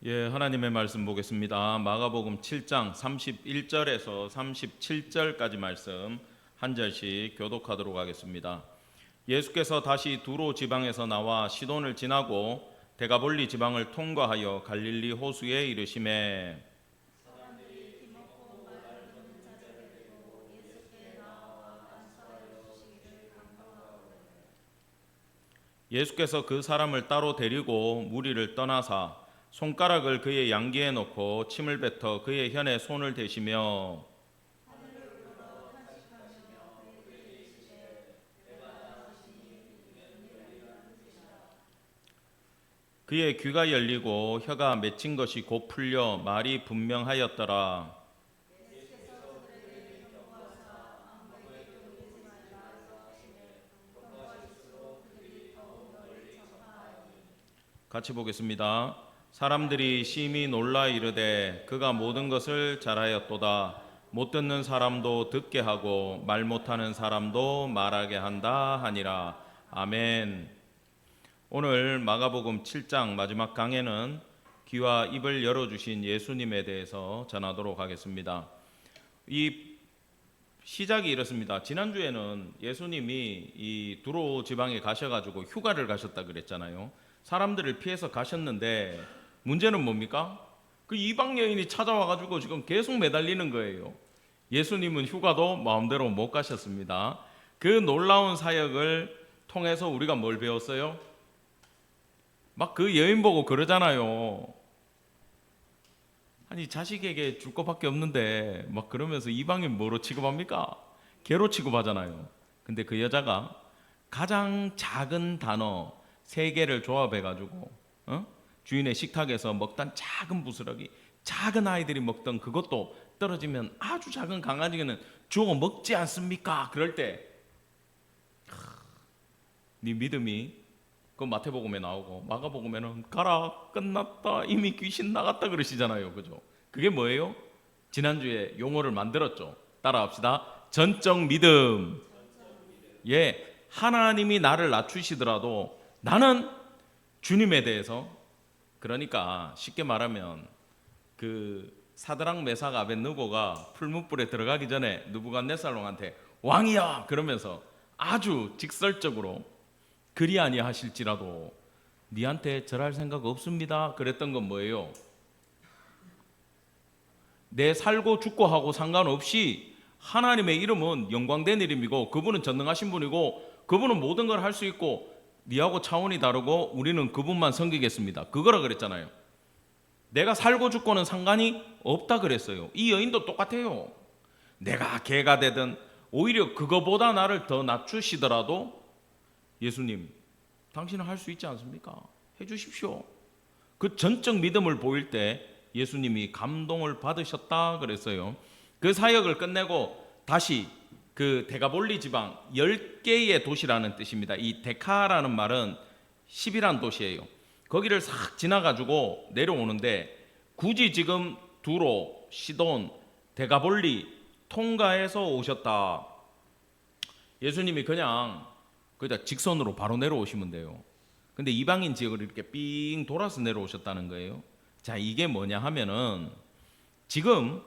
하나님의 말씀 보겠습니다. 마가복음 7장 31절에서 37절까지 말씀 한 절씩 교독하도록 하겠습니다. 예수께서 다시 두로 지방에서 나와 시돈을 지나고 데가볼리 지방을 통과하여 갈릴리 호수에 이르시매 예수께서 그 사람을 따로 데리고 무리를 떠나사 손가락을 그의 양귀에 놓고 침을 뱉어 그의 현에 손을 대시며 그의 귀가 열리고 혀가 맺힌 것이 곧 풀려 말이 분명하였더라. 같이 보겠습니다. 사람들이 심히 놀라 이르되 그가 모든 것을 잘하였도다. 못 듣는 사람도 듣게 하고 말 못하는 사람도 말하게 한다 하니라. 아멘. 오늘 마가복음 7장 마지막 강해는 귀와 입을 열어주신 예수님에 대해서 전하도록 하겠습니다. 이 시작이 이렇습니다. 지난주에는 예수님이 이 두로 지방에 가셔가지고 휴가를 가셨다 그랬잖아요. 사람들을 피해서 가셨는데 문제는 뭡니까? 그 이방 여인이 찾아와가지고 지금 계속 매달리는 거예요. 예수님은 휴가도 마음대로 못 가셨습니다. 그 놀라운 사역을 통해서 우리가 뭘 배웠어요? 막 그 여인 보고 그러잖아요. 아니 자식에게 줄 것밖에 없는데 막 그러면서 이방인 뭐로 취급합니까? 개로 취급하잖아요. 근데 그 여자가 가장 작은 단어 3개를 조합해가지고 주인의 식탁에서 먹던 작은 부스러기, 작은 아이들이 먹던 그것도 떨어지면 아주 작은 강아지는 주워 먹지 않습니까? 그럴 때 네 믿음이 그 마태복음에 나오고 마가복음에는 가라 끝났다 이미 귀신 나갔다 그러시잖아요. 그죠? 그게 뭐예요? 지난주에 용어를 만들었죠. 따라합시다. 전적 믿음. 예, 하나님이 나를 낮추시더라도 나는 주님에 대해서, 그러니까 쉽게 말하면 그 사드락 메삭 아벳느고가 풀무불에 들어가기 전에 느부갓네살 왕한테 왕이야 그러면서 아주 직설적으로 그리 아니하실지라도 니한테 절할 생각 없습니다 그랬던 건 뭐예요? 내 살고 죽고 하고 상관없이 하나님의 이름은 영광된 이름이고 그분은 전능하신 분이고 그분은 모든 걸 할 수 있고 니하고 차원이 다르고 우리는 그분만 섬기겠습니다. 그거라 그랬잖아요. 내가 살고 죽고는 상관이 없다 그랬어요. 이 여인도 똑같아요. 내가 개가 되든 오히려 그거보다 나를 더 낮추시더라도 예수님 당신은 할 수 있지 않습니까? 해주십시오. 그 전적 믿음을 보일 때 예수님이 감동을 받으셨다 그랬어요. 그 사역을 끝내고 다시 그 데가볼리 지방 10개의 도시라는 뜻입니다. 이 데카라는 말은 10이란 도시예요. 거기를 싹 지나가지고 내려오는데 굳이 지금 두로, 시돈, 데가볼리 통과해서 오셨다. 예수님이 그냥 직선으로 바로 내려오시면 돼요. 근데 이방인 지역을 이렇게 삥 돌아서 내려오셨다는 거예요. 자, 이게 뭐냐 하면은 지금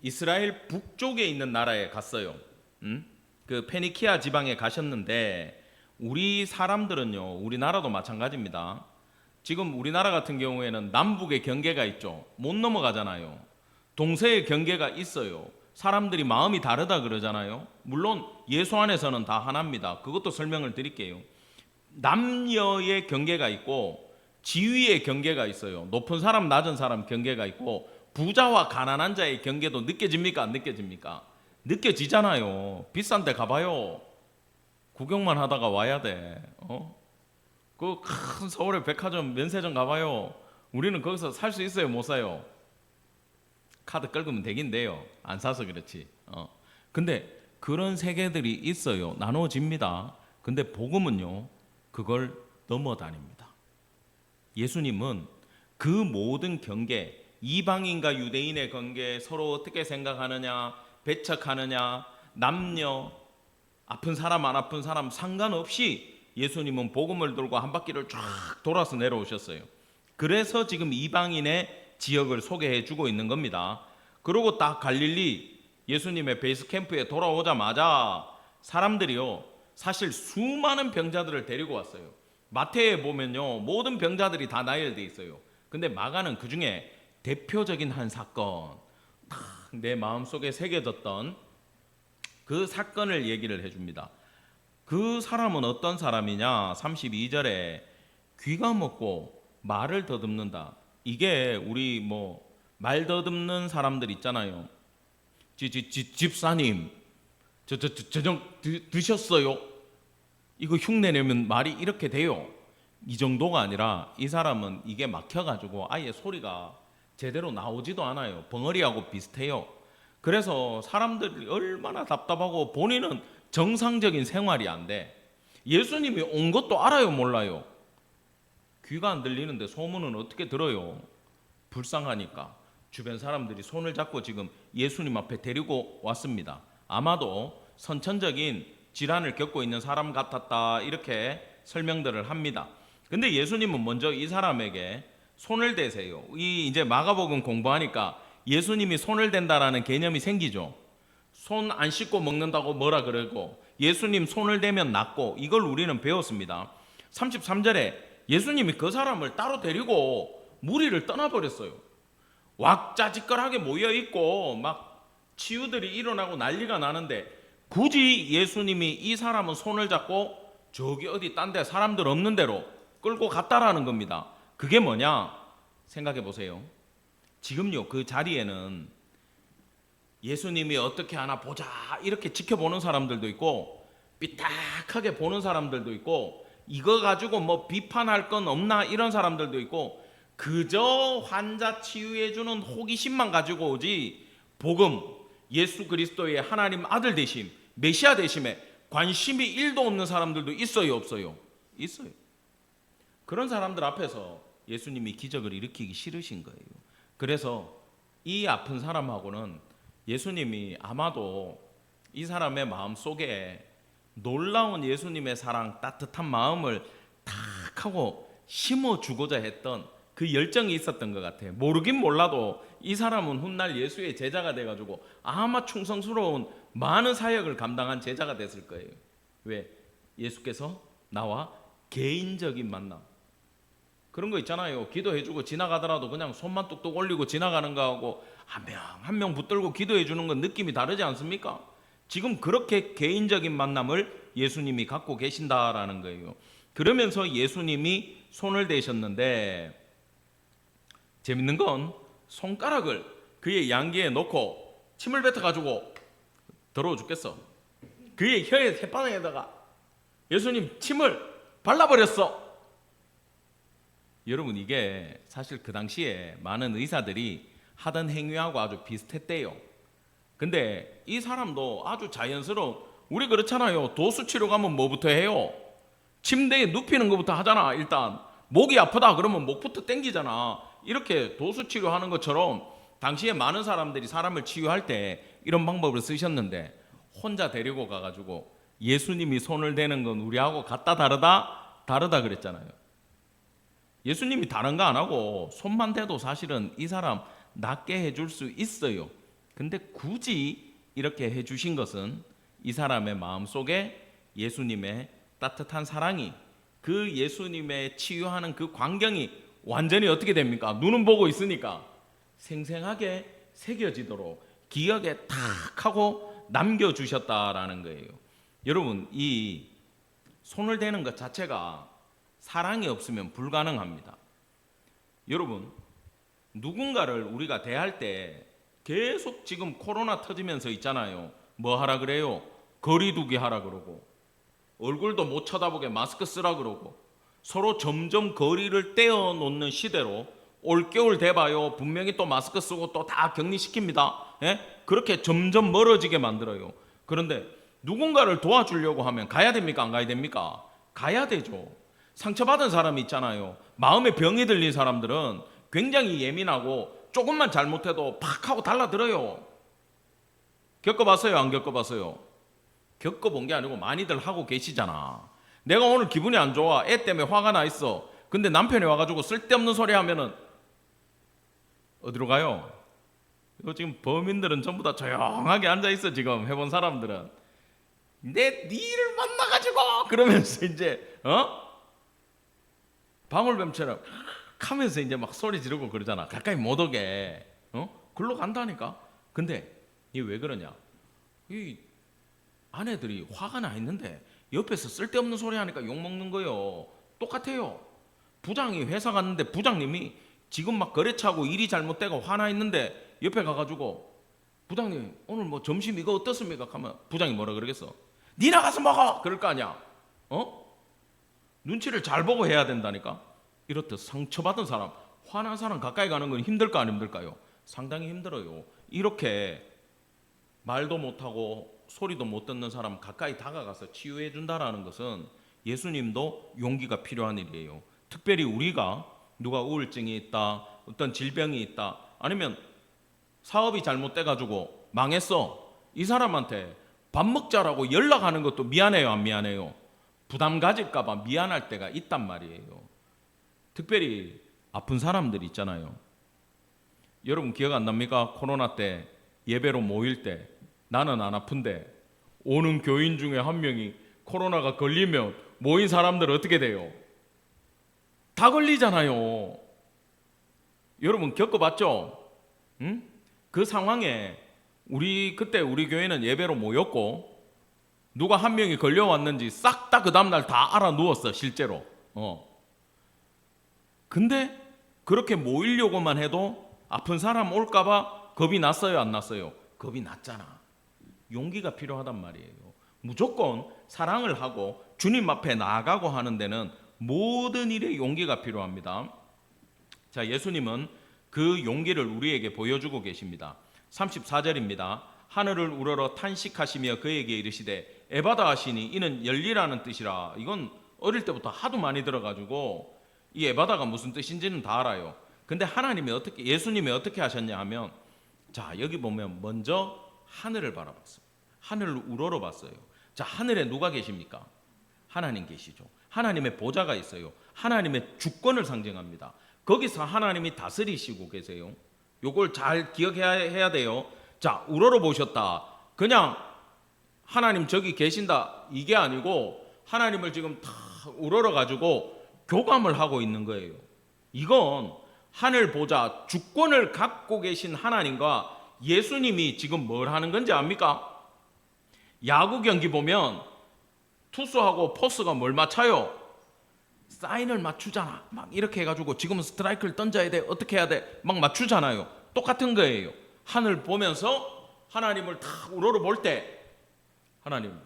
이스라엘 북쪽에 있는 나라에 갔어요. 그 페니키아 지방에 가셨는데 우리 사람들은요, 우리나라도 마찬가지입니다. 지금 우리나라 같은 경우에는 남북의 경계가 있죠. 못 넘어가잖아요. 동서의 경계가 있어요. 사람들이 마음이 다르다 그러잖아요. 물론 예수 안에서는 다 하나입니다. 그것도 설명을 드릴게요. 남녀의 경계가 있고 지위의 경계가 있어요. 높은 사람 낮은 사람 경계가 있고 부자와 가난한 자의 경계도 느껴집니까? 안 느껴집니까? 느껴지잖아요. 비싼 데 가봐요. 구경만 하다가 와야 돼. 그 큰 서울의 백화점 면세점 가봐요. 우리는 거기서 살 수 있어요? 못 사요? 카드 긁으면 되긴 돼요. 안 사서 그렇지. 근데 그런 세계들이 있어요. 나눠집니다. 근데 복음은요, 그걸 넘어다닙니다. 예수님은 그 모든 경계, 이방인과 유대인의 관계, 서로 어떻게 생각하느냐, 배척하느냐, 남녀, 아픈 사람 안 아픈 사람 상관없이 예수님은 복음을 들고 한 바퀴를 쫙 돌아서 내려오셨어요. 그래서 지금 이방인의 지역을 소개해 주고 있는 겁니다. 그리고 딱 갈릴리 예수님의 베이스 캠프에 돌아오자마자 사람들이요, 사실 수많은 병자들을 데리고 왔어요. 마태에 보면요, 모든 병자들이 다 나열돼 있어요. 근데 마가는 그 중에 대표적인 한 사건, 내 마음속에 새겨졌던 그 사건을 얘기를 해줍니다. 그 사람은 어떤 사람이냐? 32절에 귀가 먹고 말을 더듬는다. 이게 우리 말 더듬는 사람들 있잖아요. 집사님, 저녁 드셨어요? 이거 흉내 내면 말이 이렇게 돼요. 이 정도가 아니라 이 사람은 이게 막혀가지고 아예 소리가 제대로 나오지도 않아요. 벙어리하고 비슷해요. 그래서 사람들이 얼마나 답답하고 본인은 정상적인 생활이 안 돼. 예수님이 온 것도 알아요, 몰라요? 귀가 안 들리는데 소문은 어떻게 들어요? 불쌍하니까 주변 사람들이 손을 잡고 지금 예수님 앞에 데리고 왔습니다. 아마도 선천적인 질환을 겪고 있는 사람 같았다, 이렇게 설명들을 합니다. 근데 예수님은 먼저 이 사람에게 손을 대세요. 이제 마가복음 공부하니까 예수님이 손을 댄다라는 개념이 생기죠. 손 안 씻고 먹는다고 뭐라 그러고 예수님 손을 대면 낫고, 이걸 우리는 배웠습니다. 33절에 예수님이 그 사람을 따로 데리고 무리를 떠나버렸어요. 왁자지껄하게 모여있고 막 치유들이 일어나고 난리가 나는데 굳이 예수님이 이 사람은 손을 잡고 저기 어디 딴 데 사람들 없는 데로 끌고 갔다라는 겁니다. 그게 뭐냐? 생각해 보세요. 지금요, 그 자리에는 예수님이 어떻게 하나 보자 이렇게 지켜보는 사람들도 있고 삐딱하게 보는 사람들도 있고 이거 가지고 비판할 건 없나 이런 사람들도 있고 그저 환자 치유해주는 호기심만 가지고 오지 복음, 예수 그리스도의 하나님 아들 되심, 메시아 되심에 관심이 1도 없는 사람들도 있어요, 없어요? 있어요. 그런 사람들 앞에서 예수님이 기적을 일으키기 싫으신 거예요. 그래서 이 아픈 사람하고는 예수님이 아마도 이 사람의 마음 속에 놀라운 예수님의 사랑, 따뜻한 마음을 탁 하고 심어주고자 했던 그 열정이 있었던 것 같아요. 모르긴 몰라도 이 사람은 훗날 예수의 제자가 돼가지고 아마 충성스러운 많은 사역을 감당한 제자가 됐을 거예요. 왜? 예수께서 나와 개인적인 만남, 그런 거 있잖아요. 기도해주고 지나가더라도 그냥 손만 뚝뚝 올리고 지나가는 거하고 한 명 한 명 붙들고 기도해주는 건 느낌이 다르지 않습니까? 지금 그렇게 개인적인 만남을 예수님이 갖고 계신다라는 거예요. 그러면서 예수님이 손을 대셨는데 재밌는 건 손가락을 그의 양귀에 놓고 침을 뱉어가지고 더러워 죽겠어. 그의 혀의 햇바닥에다가 예수님 침을 발라버렸어. 여러분, 이게 사실 그 당시에 많은 의사들이 하던 행위하고 아주 비슷했대요. 근데 이 사람도 아주 자연스러운, 우리 그렇잖아요. 도수 치료 가면 뭐부터 해요? 침대에 눕히는 것부터 하잖아. 일단 목이 아프다 그러면 목부터 땡기잖아. 이렇게 도수 치료하는 것처럼 당시에 많은 사람들이 사람을 치유할 때 이런 방법을 쓰셨는데 혼자 데리고 가가지고 예수님이 손을 대는 건 우리하고 같다 다르다 그랬잖아요. 예수님이 다른 거 안 하고 손만 대도 사실은 이 사람 낫게 해줄 수 있어요. 근데 굳이 이렇게 해주신 것은 이 사람의 마음속에 예수님의 따뜻한 사랑이, 그 예수님의 치유하는 그 광경이 완전히 어떻게 됩니까? 눈은 보고 있으니까 생생하게 새겨지도록 기억에 탁 하고 남겨주셨다라는 거예요. 여러분, 이 손을 대는 것 자체가 사랑이 없으면 불가능합니다. 여러분, 누군가를 우리가 대할 때 계속 지금 코로나 터지면서 있잖아요. 뭐 하라 그래요? 거리 두기 하라 그러고 얼굴도 못 쳐다보게 마스크 쓰라 그러고 서로 점점 거리를 떼어 놓는 시대로 올겨울 돼봐요. 분명히 또 마스크 쓰고 또 다 격리시킵니다. 예? 그렇게 점점 멀어지게 만들어요. 그런데 누군가를 도와주려고 하면 가야 됩니까? 안 가야 됩니까? 가야 되죠. 상처받은 사람이 있잖아요. 마음에 병이 들린 사람들은 굉장히 예민하고 조금만 잘못해도 팍 하고 달라들어요. 겪어봤어요? 안 겪어봤어요? 겪어본 게 아니고 많이들 하고 계시잖아. 내가 오늘 기분이 안 좋아. 애 때문에 화가 나 있어. 근데 남편이 와가지고 쓸데없는 소리 하면은 어디로 가요? 이거 지금 범인들은 전부 다 조용하게 앉아있어. 지금 해본 사람들은 니를 만나가지고 그러면서 이제 방울뱀처럼 하면서 이제 막 소리 지르고 그러잖아. 가까이 못 오게. 글로 간다니까. 근데 이 왜 그러냐? 이 아내들이 화가 나 있는데 옆에서 쓸데없는 소리 하니까 욕 먹는 거요. 똑같아요. 부장이 회사 갔는데 부장님이 지금 막 거래처하고 일이 잘못되고 화나 있는데 옆에 가가지고 부장님 오늘 뭐 점심 이거 어떻습니까? 하면 부장이 뭐라 그러겠어? 니 나가서 먹어! 그럴 거 아니야. 눈치를 잘 보고 해야 된다니까. 이렇듯 상처받은 사람, 화난 사람 가까이 가는 건 힘들까 안 힘들까요? 상당히 힘들어요. 이렇게 말도 못하고 소리도 못 듣는 사람 가까이 다가가서 치유해 준다라는 것은 예수님도 용기가 필요한 일이에요. 특별히 우리가 누가 우울증이 있다, 어떤 질병이 있다, 아니면 사업이 잘못돼 가지고 망했어. 이 사람한테 밥 먹자라고 연락하는 것도 미안해요, 안 미안해요? 부담 가질까 봐 미안할 때가 있단 말이에요. 특별히 아픈 사람들 있잖아요. 여러분 기억 안 납니까? 코로나 때 예배로 모일 때 나는 안 아픈데 오는 교인 중에 한 명이 코로나가 걸리면 모인 사람들 어떻게 돼요? 다 걸리잖아요. 여러분 겪어봤죠? 응? 그 상황에 그때 우리 교회는 예배로 모였고 누가 한 명이 걸려왔는지 싹 다 그 다음날 다 알아 누웠어 실제로. 근데 그렇게 모이려고만 해도 아픈 사람 올까봐 겁이 났어요, 안 났어요? 겁이 났잖아. 용기가 필요하단 말이에요. 무조건 사랑을 하고 주님 앞에 나아가고 하는 데는 모든 일에 용기가 필요합니다. 자, 예수님은 그 용기를 우리에게 보여주고 계십니다. 34절입니다. 하늘을 우러러 탄식하시며 그에게 이르시되 에바다 하시니 이는 열리라는 뜻이라. 이건 어릴 때부터 하도 많이 들어가지고 이 에바다가 무슨 뜻인지는 다 알아요. 근데 예수님이 어떻게 하셨냐 하면, 자, 여기 보면 먼저 하늘을 바라봤어요. 하늘을 우러러 봤어요. 자, 하늘에 누가 계십니까? 하나님 계시죠. 하나님의 보좌가 있어요. 하나님의 주권을 상징합니다. 거기서 하나님이 다스리시고 계세요. 요걸 잘 기억해야 돼요. 자, 우러러 보셨다. 그냥 하나님 저기 계신다 이게 아니고 하나님을 지금 다 우러러 가지고 교감을 하고 있는 거예요. 이건 하늘 보좌 주권을 갖고 계신 하나님과 예수님이 지금 뭘 하는 건지 압니까? 야구 경기 보면 투수하고 포수가 뭘 맞춰요? 사인을 맞추잖아. 막 이렇게 해가지고 지금은 스트라이크를 던져야 돼, 어떻게 해야 돼, 막 맞추잖아요. 똑같은 거예요. 하늘 보면서 하나님을 탁 우러러 볼 때 하나님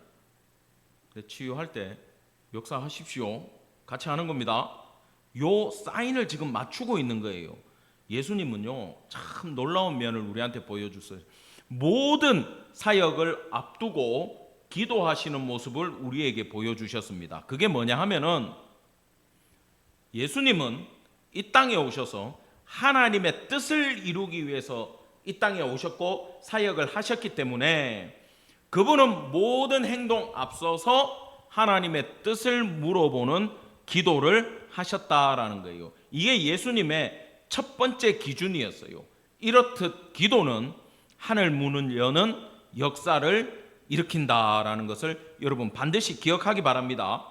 치유할 때 역사하십시오. 같이 하는 겁니다. 요 사인을 지금 맞추고 있는 거예요. 예수님은요 참 놀라운 면을 우리한테 보여줬어요. 모든 사역을 앞두고 기도하시는 모습을 우리에게 보여주셨습니다. 그게 뭐냐 하면은 예수님은 이 땅에 오셔서 하나님의 뜻을 이루기 위해서 이 땅에 오셨고 사역을 하셨기 때문에 그분은 모든 행동 앞서서 하나님의 뜻을 물어보는 기도를 하셨다라는 거예요. 이게 예수님의 첫 번째 기준이었어요. 이렇듯 기도는 하늘 문을 여는 역사를 일으킨다라는 것을 여러분 반드시 기억하기 바랍니다.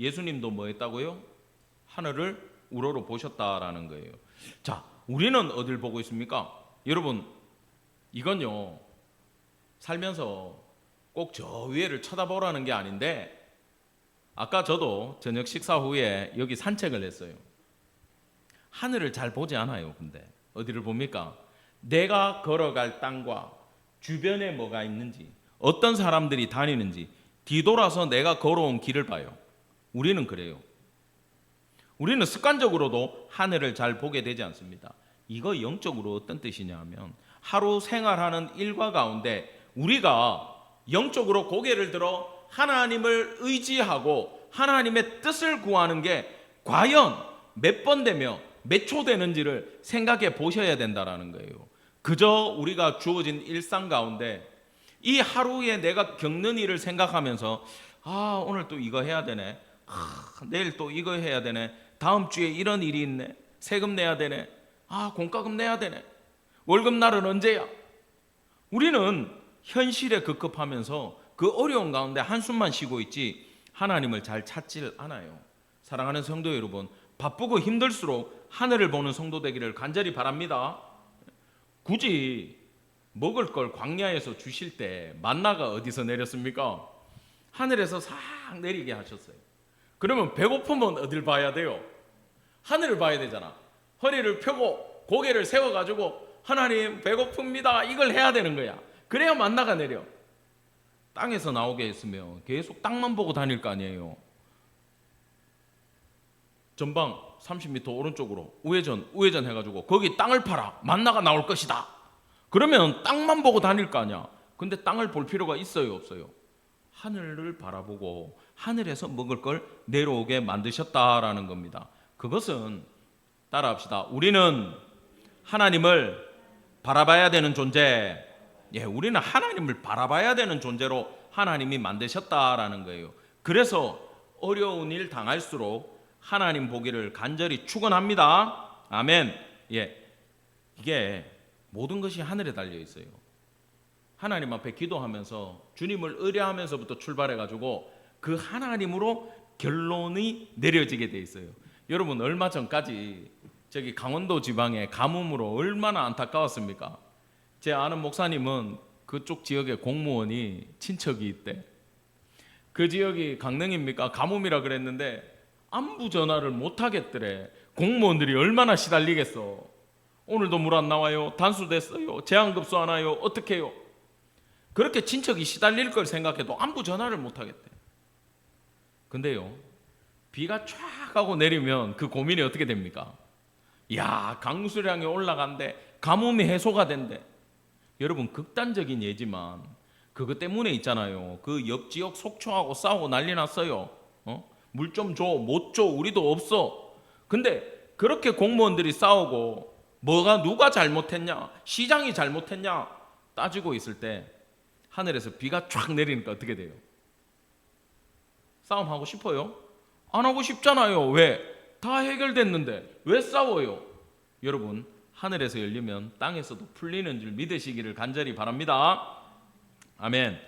예수님도 뭐 했다고요? 하늘을 우러러 보셨다라는 거예요. 자, 우리는 어딜 보고 있습니까? 여러분, 이건요 살면서 꼭 저 위에를 쳐다보라는 게 아닌데, 아까 저도 저녁 식사 후에 여기 산책을 했어요. 하늘을 잘 보지 않아요. 근데 어디를 봅니까? 내가 걸어갈 땅과 주변에 뭐가 있는지, 어떤 사람들이 다니는지 뒤돌아서 내가 걸어온 길을 봐요. 우리는 그래요. 우리는 습관적으로도 하늘을 잘 보게 되지 않습니다. 이거 영적으로 어떤 뜻이냐 하면 하루 생활하는 일과 가운데 우리가 영적으로 고개를 들어 하나님을 의지하고 하나님의 뜻을 구하는 게 과연 몇 번 되며 몇 초 되는지를 생각해 보셔야 된다라는 거예요. 그저 우리가 주어진 일상 가운데 이 하루에 내가 겪는 일을 생각하면서 오늘 또 이거 해야 되네, 내일 또 이거 해야 되네, 다음 주에 이런 일이 있네. 세금 내야 되네. 공과금 내야 되네. 월급 날은 언제야? 우리는 현실에 급급하면서 그 어려운 가운데 한숨만 쉬고 있지 하나님을 잘 찾질 않아요. 사랑하는 성도 여러분, 바쁘고 힘들수록 하늘을 보는 성도 되기를 간절히 바랍니다. 굳이 먹을 걸 광야에서 주실 때 만나가 어디서 내렸습니까? 하늘에서 싹 내리게 하셨어요. 그러면 배고프면 어딜 봐야 돼요? 하늘을 봐야 되잖아. 허리를 펴고 고개를 세워가지고 하나님 배고픕니다 이걸 해야 되는 거야. 그래야 만나가 내려. 땅에서 나오게 했으면 계속 땅만 보고 다닐 거 아니에요. 전방 30m 오른쪽으로 우회전 해가지고 거기 땅을 팔아 만나가 나올 것이다. 그러면 땅만 보고 다닐 거 아니야. 근데 땅을 볼 필요가 있어요 없어요? 하늘을 바라보고 하늘에서 먹을 걸 내려오게 만드셨다라는 겁니다. 그것은 따라합시다. 우리는 하나님을 바라봐야 되는 존재. 우리는 하나님을 바라봐야 되는 존재로 하나님이 만드셨다라는 거예요. 그래서 어려운 일 당할수록 하나님 보기를 간절히 축원합니다. 아멘. 이게 모든 것이 하늘에 달려 있어요. 하나님 앞에 기도하면서 주님을 의뢰하면서부터 출발해가지고 그 하나님으로 결론이 내려지게 돼 있어요. 여러분 얼마 전까지 저기 강원도 지방의 가뭄으로 얼마나 안타까웠습니까? 제 아는 목사님은 그쪽 지역에 공무원이 친척이 있대. 그 지역이 강릉입니까? 가뭄이라 그랬는데 안부 전화를 못 하겠더래. 공무원들이 얼마나 시달리겠어. 오늘도 물 안 나와요. 단수됐어요. 제한급수 안 와요. 어떻게 해요? 그렇게 친척이 시달릴 걸 생각해도 안부 전화를 못 하겠대. 근데요, 비가 쫙 하고 내리면 그 고민이 어떻게 됩니까? 강수량이 올라간대. 가뭄이 해소가 된대. 여러분 극단적인 예지만 그것 때문에 있잖아요. 그 옆지역 속초하고 싸우고 난리 났어요. 물 좀 줘, 못 줘, 우리도 없어. 근데 그렇게 공무원들이 싸우고 누가 잘못했냐, 시장이 잘못했냐 따지고 있을 때 하늘에서 비가 쫙 내리니까 어떻게 돼요? 싸움하고 싶어요? 안 하고 싶잖아요. 왜? 다 해결됐는데 왜 싸워요? 여러분 하늘에서 열리면 땅에서도 풀리는 줄 믿으시기를 간절히 바랍니다. 아멘.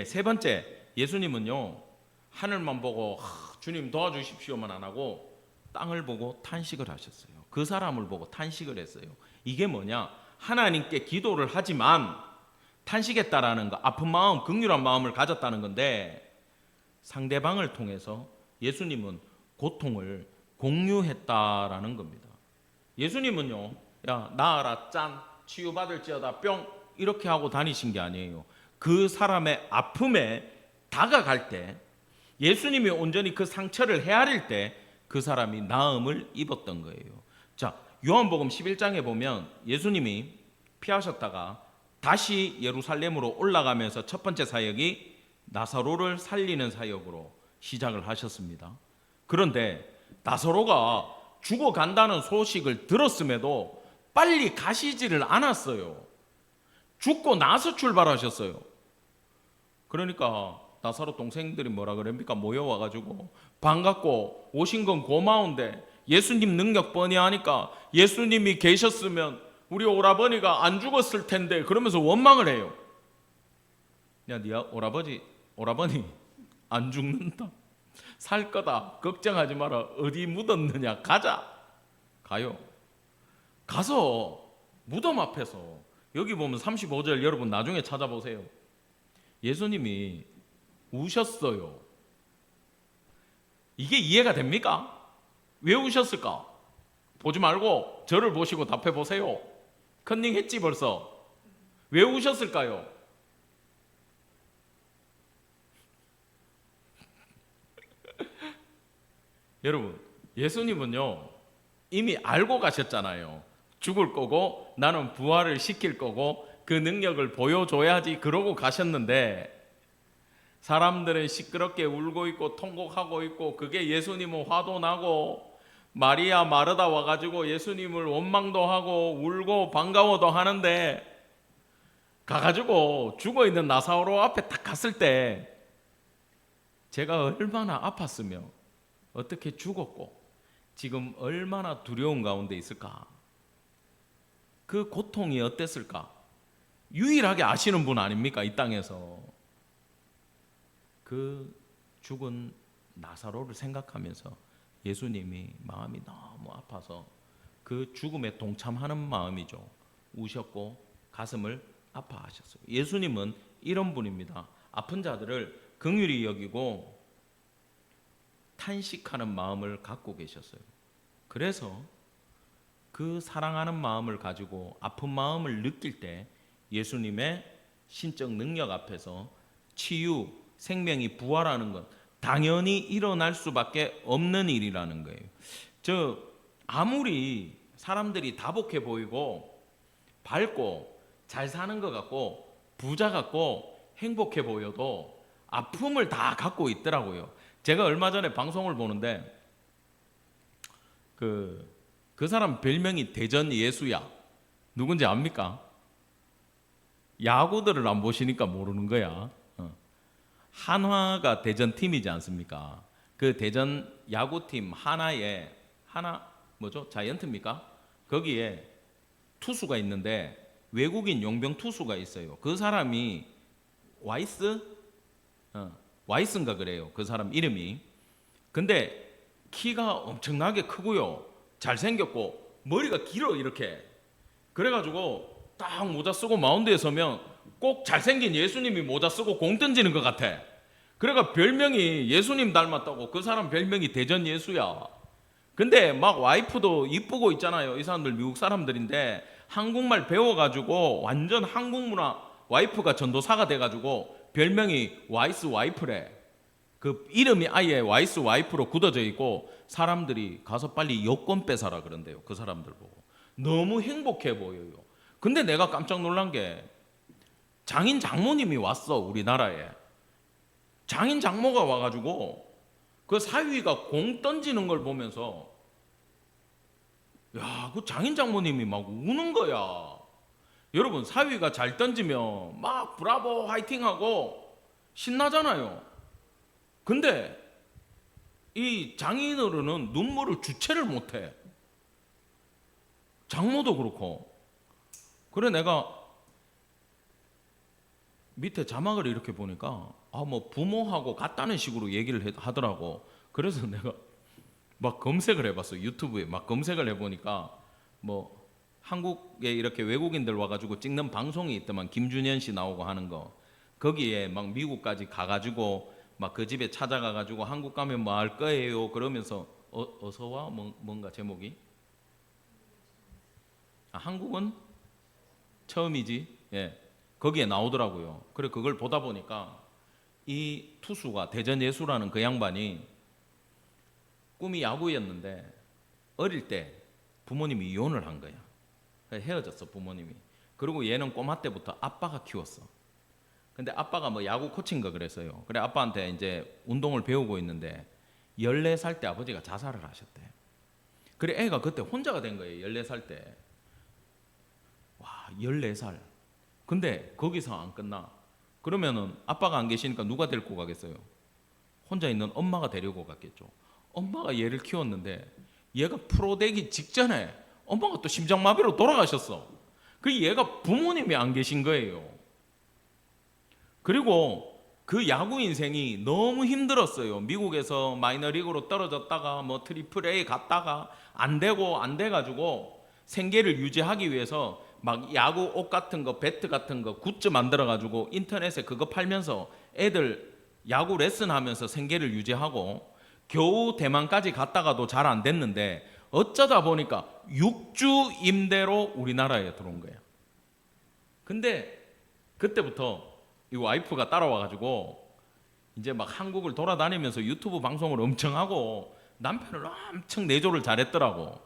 세 번째, 예수님은요 하늘만 보고 주님 도와주십시오만 안 하고 땅을 보고 탄식을 하셨어요. 그 사람을 보고 탄식을 했어요. 이게 뭐냐? 하나님께 기도를 하지만 탄식했다라는 거, 아픈 마음, 긍휼한 마음을 가졌다는 건데 상대방을 통해서 예수님은 고통을 공유했다라는 겁니다. 예수님은요 나아라 짠, 치유받을지어다 뿅 이렇게 하고 다니신 게 아니에요. 그 사람의 아픔에 다가갈 때, 예수님이 온전히 그 상처를 헤아릴 때 그 사람이 나음을 입었던 거예요. 자, 요한복음 11장에 보면 예수님이 피하셨다가 다시 예루살렘으로 올라가면서 첫 번째 사역이 나사로를 살리는 사역으로 시작을 하셨습니다. 그런데 나사로가 죽어간다는 소식을 들었음에도 빨리 가시지를 않았어요. 죽고 나서 출발하셨어요. 그러니까 나사로 동생들이 뭐라 그럽니까? 모여와가지고 반갑고 오신 건 고마운데 예수님 능력 뻔히 하니까 예수님이 계셨으면 우리 오라버니가 안 죽었을 텐데 그러면서 원망을 해요. 네 오라버니 안 죽는다, 살 거다, 걱정하지 마라, 어디 묻었느냐, 가요. 가서 무덤 앞에서, 여기 보면 35절 여러분 나중에 찾아보세요. 예수님이 우셨어요. 이게 이해가 됩니까? 왜 우셨을까? 보지 말고 저를 보시고 답해 보세요. 컨닝 했지 벌써. 왜 우셨을까요? 여러분 예수님은요 이미 알고 가셨잖아요. 죽을 거고 나는 부활을 시킬 거고 그 능력을 보여줘야지 그러고 가셨는데 사람들은 시끄럽게 울고 있고 통곡하고 있고 그게 예수님은 화도 나고 마리아 마르다 와가지고 예수님을 원망도 하고 울고 반가워도 하는데 가가지고 죽어있는 나사로 앞에 딱 갔을 때 제가 얼마나 아팠으며 어떻게 죽었고 지금 얼마나 두려운 가운데 있을까? 그 고통이 어땠을까? 유일하게 아시는 분 아닙니까? 이 땅에서. 그 죽은 나사로를 생각하면서 예수님이 마음이 너무 아파서 그 죽음에 동참하는 마음이죠. 우셨고 가슴을 아파하셨어요. 예수님은 이런 분입니다. 아픈 자들을 긍휼히 여기고 탄식하는 마음을 갖고 계셨어요. 그래서 그 사랑하는 마음을 가지고 아픈 마음을 느낄 때 예수님의 신적 능력 앞에서 치유, 생명이 부활하는 건 당연히 일어날 수밖에 없는 일이라는 거예요. 아무리 사람들이 다복해 보이고 밝고 잘 사는 것 같고 부자 같고 행복해 보여도 아픔을 다 갖고 있더라고요. 제가 얼마 전에 방송을 보는데 그 사람 별명이 대전 예수야. 누군지 압니까? 야구들을 안 보시니까 모르는 거야. 한화가 대전 팀이지 않습니까? 그 대전 야구팀 하나 뭐죠? 자이언트입니까? 거기에 투수가 있는데 외국인 용병 투수가 있어요. 그 사람이 와이스인가 그래요. 그 사람 이름이. 근데 키가 엄청나게 크고요. 잘생겼고 머리가 길어 이렇게. 그래가지고 딱 모자 쓰고 마운드에 서면 꼭 잘생긴 예수님이 모자 쓰고 공 던지는 것 같아. 그래가 별명이 예수님 닮았다고. 그 사람 별명이 대전 예수야. 근데 막 와이프도 이쁘고 있잖아요. 이 사람들 미국 사람들인데 한국말 배워가지고 완전 한국 문화. 와이프가 전도사가 돼가지고 별명이 와이스 와이프래. 그 이름이 아예 와이스 와이프로 굳어져 있고 사람들이 가서 빨리 여권 뺏어라 그런대요. 그 사람들 보고 너무 행복해 보여요. 근데 내가 깜짝 놀란 게 장인 장모님이 왔어. 우리나라에 장인 장모가 와가지고 그 사위가 공 던지는 걸 보면서 야, 그 장인 장모님이 막 우는 거야. 여러분, 사위가 잘 던지면 막 브라보 화이팅하고 신나잖아요. 근데 이 장인어른은 눈물을 주체를 못해. 장모도 그렇고. 그래 내가 밑에 자막을 이렇게 보니까 뭐 부모하고 같다는 식으로 얘기를 하더라고. 그래서 내가 막 검색을 해봤어. 유튜브에 막 검색을 해보니까 뭐 한국에 이렇게 외국인들 와가지고 찍는 방송이 있더만. 김준현 씨 나오고 하는 거. 거기에 막 미국까지 가가지고 막 그 집에 찾아가가지고 한국 가면 뭐 할 거예요 그러면서 어서 와 뭔가 제목이 한국은 처음이지. 예, 거기에 나오더라고요. 그래 그걸 보다 보니까 이 투수가 대전 예수라는 그 양반이 꿈이 야구였는데 어릴 때 부모님이 이혼을 한 거야. 헤어졌어 부모님이. 그리고 얘는 꼬마 때부터 아빠가 키웠어. 근데 아빠가 뭐 야구 코치인가 그랬어요. 그래 아빠한테 이제 운동을 배우고 있는데 14살 때 아버지가 자살을 하셨대. 그래 애가 그때 혼자가 된 거예요. 14살 때. 와 14살. 근데 거기서 안 끝나. 그러면은 아빠가 안 계시니까 누가 데리고 가겠어요? 혼자 있는 엄마가 데리고 갔겠죠. 엄마가 얘를 키웠는데 얘가 프로 되기 직전에 엄마가 또 심장마비로 돌아가셨어. 그 얘가 부모님이 안 계신 거예요. 그리고 그 야구 인생이 너무 힘들었어요. 미국에서 마이너리그로 떨어졌다가 뭐 트리플 A 갔다가 안 되고 안 돼가지고 생계를 유지하기 위해서 막 야구 옷 같은 거, 배트 같은 거 굿즈 만들어가지고 인터넷에 그거 팔면서 애들 야구 레슨 하면서 생계를 유지하고 겨우 대만까지 갔다가도 잘 안 됐는데 어쩌다 보니까 6주 임대로 우리나라에 들어온 거예요. 근데 그때부터 이 와이프가 따라와가지고 이제 막 한국을 돌아다니면서 유튜브 방송을 엄청 하고 남편을 엄청 내조를 잘했더라고.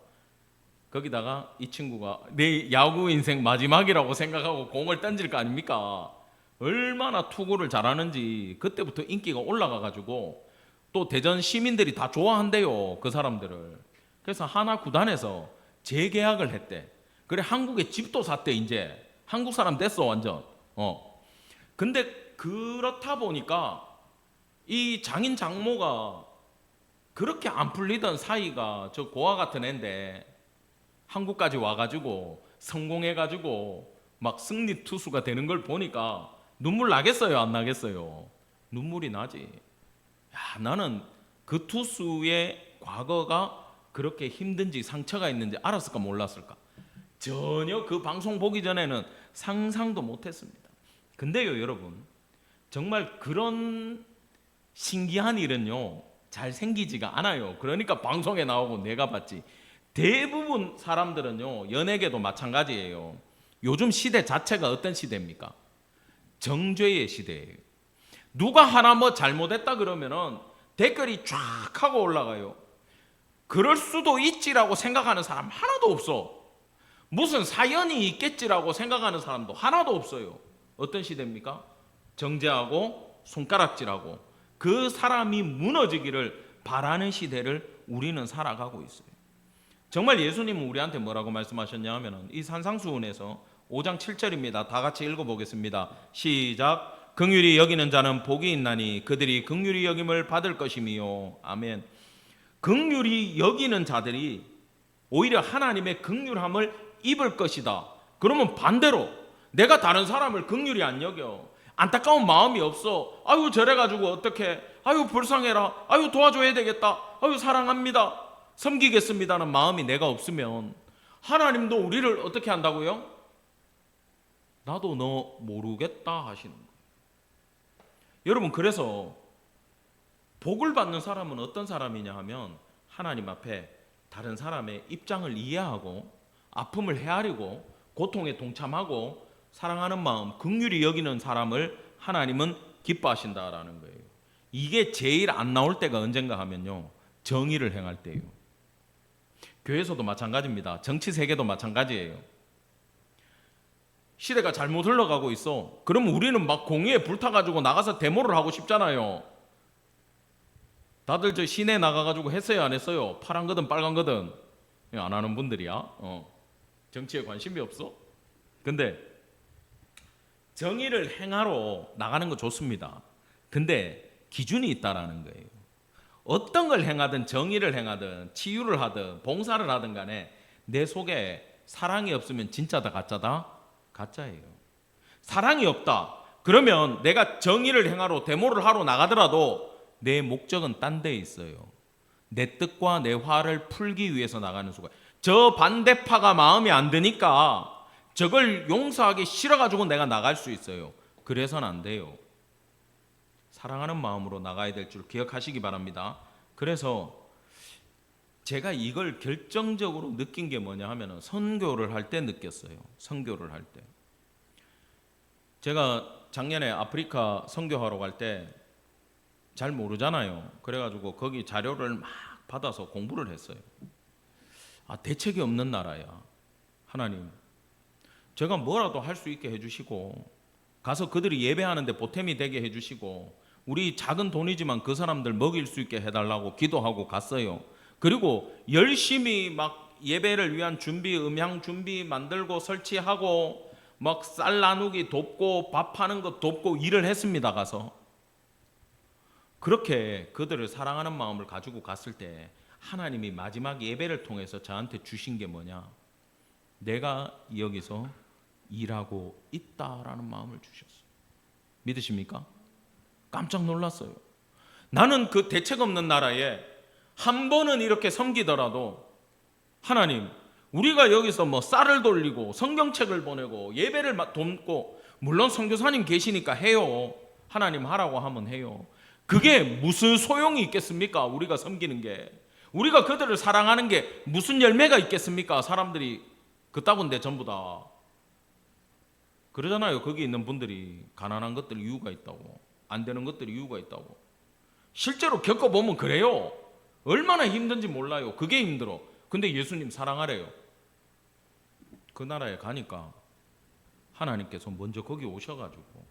거기다가 이 친구가 내 야구 인생 마지막이라고 생각하고 공을 던질 거 아닙니까? 얼마나 투구를 잘하는지 그때부터 인기가 올라가가지고 또 대전 시민들이 다 좋아한대요. 그 사람들을. 그래서 하나 구단에서 재계약을 했대. 그래 한국에 집도 샀대. 이제 한국 사람 됐어 완전. 근데 그렇다 보니까 이 장인 장모가 그렇게 안 풀리던 사이가 저 고아 같은 애인데 한국까지 와가지고 성공해가지고 막 승리 투수가 되는 걸 보니까 눈물 나겠어요, 안 나겠어요? 눈물이 나지. 야, 나는 그 투수의 과거가 그렇게 힘든지 상처가 있는지 알았을까 몰랐을까? 전혀 그 방송 보기 전에는 상상도 못했습니다. 근데요, 여러분, 정말 그런 신기한 일은요 잘 생기지가 않아요. 그러니까 방송에 나오고 내가 봤지. 대부분 사람들은요, 연예계도 마찬가지예요. 요즘 시대 자체가 어떤 시대입니까? 정죄의 시대예요. 누가 하나 뭐 잘못했다 그러면은 댓글이 쫙 하고 올라가요. 그럴 수도 있지라고 생각하는 사람 하나도 없어. 무슨 사연이 있겠지라고 생각하는 사람도 하나도 없어요. 어떤 시대입니까? 정죄하고 손가락질하고 그 사람이 무너지기를 바라는 시대를 우리는 살아가고 있어요. 정말 예수님은 우리한테 뭐라고 말씀하셨냐 하면은 이 산상수훈에서 5장 7절입니다. 다 같이 읽어보겠습니다. 시작. 긍휼히 여기는 자는 복이 있나니 그들이 긍휼히 여김을 받을 것임이요. 아멘. 긍휼히 여기는 자들이 오히려 하나님의 긍휼함을 입을 것이다. 그러면 반대로 내가 다른 사람을 긍휼히 안 여겨, 안타까운 마음이 없어, 아유 저래가지고 어떡해, 아유 불쌍해라, 아유 도와줘야 되겠다, 아유 사랑합니다, 섬기겠습니다는 마음이 내가 없으면 하나님도 우리를 어떻게 한다고요? 나도 너 모르겠다 하시는 거예요. 여러분, 그래서 복을 받는 사람은 어떤 사람이냐 하면 하나님 앞에 다른 사람의 입장을 이해하고 아픔을 헤아리고 고통에 동참하고 사랑하는 마음, 긍휼히 여기는 사람을 하나님은 기뻐하신다라는 거예요. 이게 제일 안 나올 때가 언젠가 하면요, 정의를 행할 때예요. 교회에서도 마찬가지입니다. 정치 세계도 마찬가지예요. 시대가 잘못 흘러가고 있어. 그럼 우리는 막 공의에 불타가지고 나가서 데모를 하고 싶잖아요. 다들 저 시내 나가가지고 했어요, 안 했어요? 파란 거든 빨간 거든. 안 하는 분들이야. 정치에 관심이 없어. 근데 정의를 행하러 나가는 거 좋습니다. 근데 기준이 있다라는 거예요. 어떤 걸 행하든, 정의를 행하든 치유를 하든 봉사를 하든 간에 내 속에 사랑이 없으면 진짜다 가짜다? 가짜예요. 사랑이 없다 그러면 내가 정의를 행하러 데모를 하러 나가더라도 내 목적은 딴 데 있어요. 내 뜻과 내 화를 풀기 위해서 나가는 수가. 저 반대파가 마음에 안 드니까 저걸 용서하기 싫어가지고 내가 나갈 수 있어요. 그래서는 안 돼요. 사랑하는 마음으로 나가야 될 줄 기억하시기 바랍니다. 그래서 제가 이걸 결정적으로 느낀 게 뭐냐 하면 선교를 할 때 느꼈어요. 선교를 할 때. 제가 작년에 아프리카 선교하러 갈 때 잘 모르잖아요. 그래가지고 거기 자료를 막 받아서 공부를 했어요. 대책이 없는 나라야. 하나님, 제가 뭐라도 할 수 있게 해주시고 가서 그들이 예배하는데 보탬이 되게 해주시고 우리 작은 돈이지만 그 사람들 먹일 수 있게 해달라고 기도하고 갔어요. 그리고 열심히 막 예배를 위한 준비, 음향 준비 만들고 설치하고 막 쌀 나누기 돕고 밥하는 거 돕고 일을 했습니다. 가서 그렇게 그들을 사랑하는 마음을 가지고 갔을 때 하나님이 마지막 예배를 통해서 저한테 주신 게 뭐냐, 내가 여기서 일하고 있다라는 마음을 주셨어요. 믿으십니까? 깜짝 놀랐어요. 나는 그 대책 없는 나라에 한 번은 이렇게 섬기더라도 하나님, 우리가 여기서 뭐 쌀을 돌리고 성경책을 보내고 예배를 돕고, 물론 선교사님 계시니까 해요. 하나님 하라고 하면 해요. 그게 무슨 소용이 있겠습니까? 우리가 섬기는 게, 우리가 그들을 사랑하는 게 무슨 열매가 있겠습니까? 사람들이 그따군데 전부 다 그러잖아요. 거기 있는 분들이 가난한 것들 이유가 있다고, 안 되는 것들 이유가 있다고. 실제로 겪어보면 그래요. 얼마나 힘든지 몰라요. 그게 힘들어. 근데 예수님 사랑하래요. 그 나라에 가니까 하나님께서 먼저 거기 오셔가지고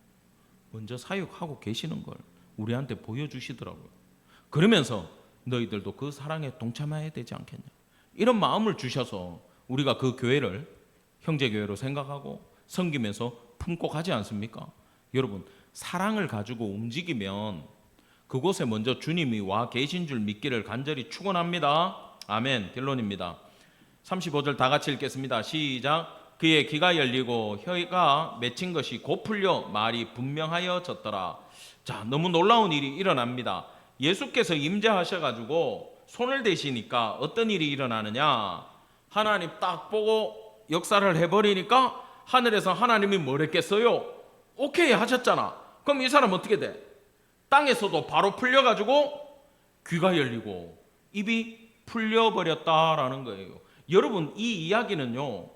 먼저 사역하고 계시는 걸 우리한테 보여주시더라고요. 그러면서 너희들도 그 사랑에 동참해야 되지 않겠냐, 이런 마음을 주셔서 우리가 그 교회를 형제교회로 생각하고 섬기면서 품고 가지 않습니까? 여러분, 사랑을 가지고 움직이면 그곳에 먼저 주님이 와 계신 줄 믿기를 간절히 축원합니다. 아멘. 결론입니다. 35절 다 같이 읽겠습니다. 시작. 그의 귀가 열리고 혀가 맺힌 것이 곧 풀려 말이 분명하여졌더라. 자, 너무 놀라운 일이 일어납니다. 예수께서 임재하셔가지고 손을 대시니까 어떤 일이 일어나느냐? 하나님 딱 보고 역사를 해버리니까 하늘에서 하나님이 뭘 했겠어요? 오케이 하셨잖아. 그럼 이 사람 어떻게 돼? 땅에서도 바로 풀려가지고 귀가 열리고 입이 풀려버렸다라는 거예요. 여러분, 이 이야기는요,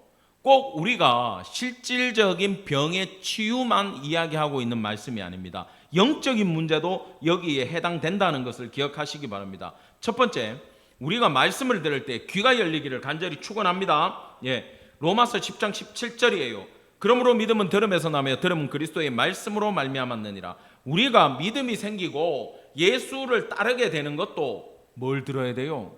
꼭 우리가 실질적인 병의 치유만 이야기하고 있는 말씀이 아닙니다. 영적인 문제도 여기에 해당된다는 것을 기억하시기 바랍니다. 첫 번째, 우리가 말씀을 들을 때 귀가 열리기를 간절히 축원합니다. 로마서 10장 17절이에요. 그러므로 믿음은 들음에서 나며 들음은 그리스도의 말씀으로 말미암았느니라. 우리가 믿음이 생기고 예수를 따르게 되는 것도 뭘 들어야 돼요?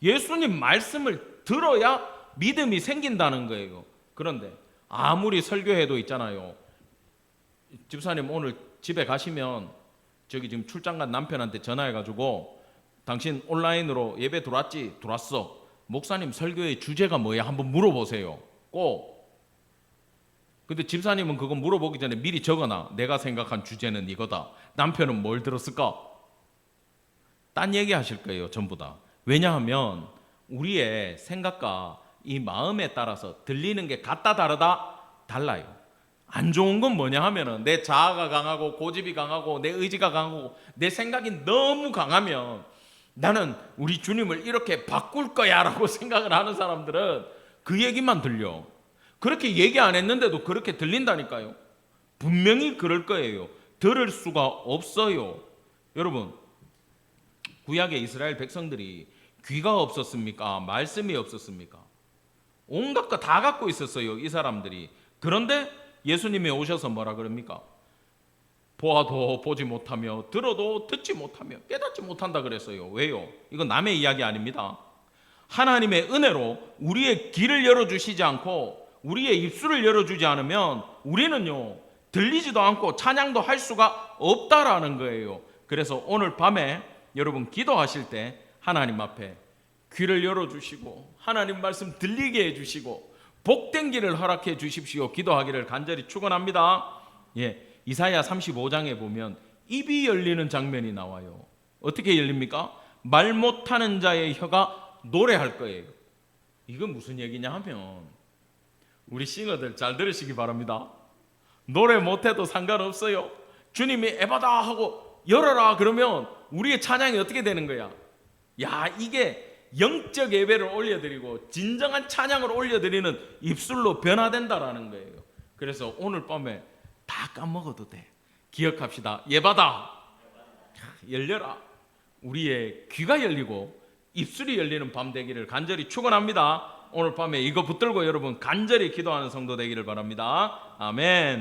예수님 말씀을 들어야 믿음이 생긴다는 거예요. 그런데 아무리 설교해도 있잖아요. 집사님 오늘 집에 가시면 저기 지금 출장 간 남편한테 전화해가지고 당신 온라인으로 예배 들어왔지? 들어왔어. 목사님 설교의 주제가 뭐야? 한번 물어보세요. 꼭. 근데 집사님은 그거 물어보기 전에 미리 적어놔. 내가 생각한 주제는 이거다. 남편은 뭘 들었을까? 딴 얘기 하실 거예요. 전부 다. 왜냐하면 우리의 생각과 이 마음에 따라서 들리는 게 같다 다르다 달라요. 안 좋은 건 뭐냐 하면은 내 자아가 강하고 고집이 강하고 내 의지가 강하고 내 생각이 너무 강하면 나는 우리 주님을 이렇게 바꿀 거야 라고 생각을 하는 사람들은 그 얘기만 들려. 그렇게 얘기 안 했는데도 그렇게 들린다니까요. 분명히 그럴 거예요. 들을 수가 없어요. 여러분, 구약의 이스라엘 백성들이 귀가 없었습니까? 말씀이 없었습니까? 온갖 거 다 갖고 있었어요, 이 사람들이. 그런데 예수님이 오셔서 뭐라 그럽니까? 보아도 보지 못하며 들어도 듣지 못하며 깨닫지 못한다 그랬어요. 왜요? 이건 남의 이야기 아닙니다. 하나님의 은혜로 우리의 귀를 열어주시지 않고 우리의 입술을 열어주지 않으면 우리는요, 들리지도 않고 찬양도 할 수가 없다라는 거예요. 그래서 오늘 밤에 여러분 기도하실 때 하나님 앞에 귀를 열어주시고 하나님 말씀 들리게 해주시고 복된 길을 허락해 주십시오. 기도하기를 간절히 축원합니다. 이사야 35장에 보면 입이 열리는 장면이 나와요. 어떻게 열립니까? 말 못하는 자의 혀가 노래할 거예요. 이건 무슨 얘기냐 하면 우리 싱어들 잘 들으시기 바랍니다. 노래 못해도 상관없어요. 주님이 에바다 하고 열어라 그러면 우리의 찬양이 어떻게 되는 거야? 야, 이게 영적 예배를 올려드리고 진정한 찬양을 올려드리는 입술로 변화된다라는 거예요. 그래서 오늘 밤에 다 까먹어도 돼. 기억합시다. 예바다. 열려라. 우리의 귀가 열리고 입술이 열리는 밤 되기를 간절히 축원합니다. 오늘 밤에 이거 붙들고 여러분 간절히 기도하는 성도 되기를 바랍니다. 아멘.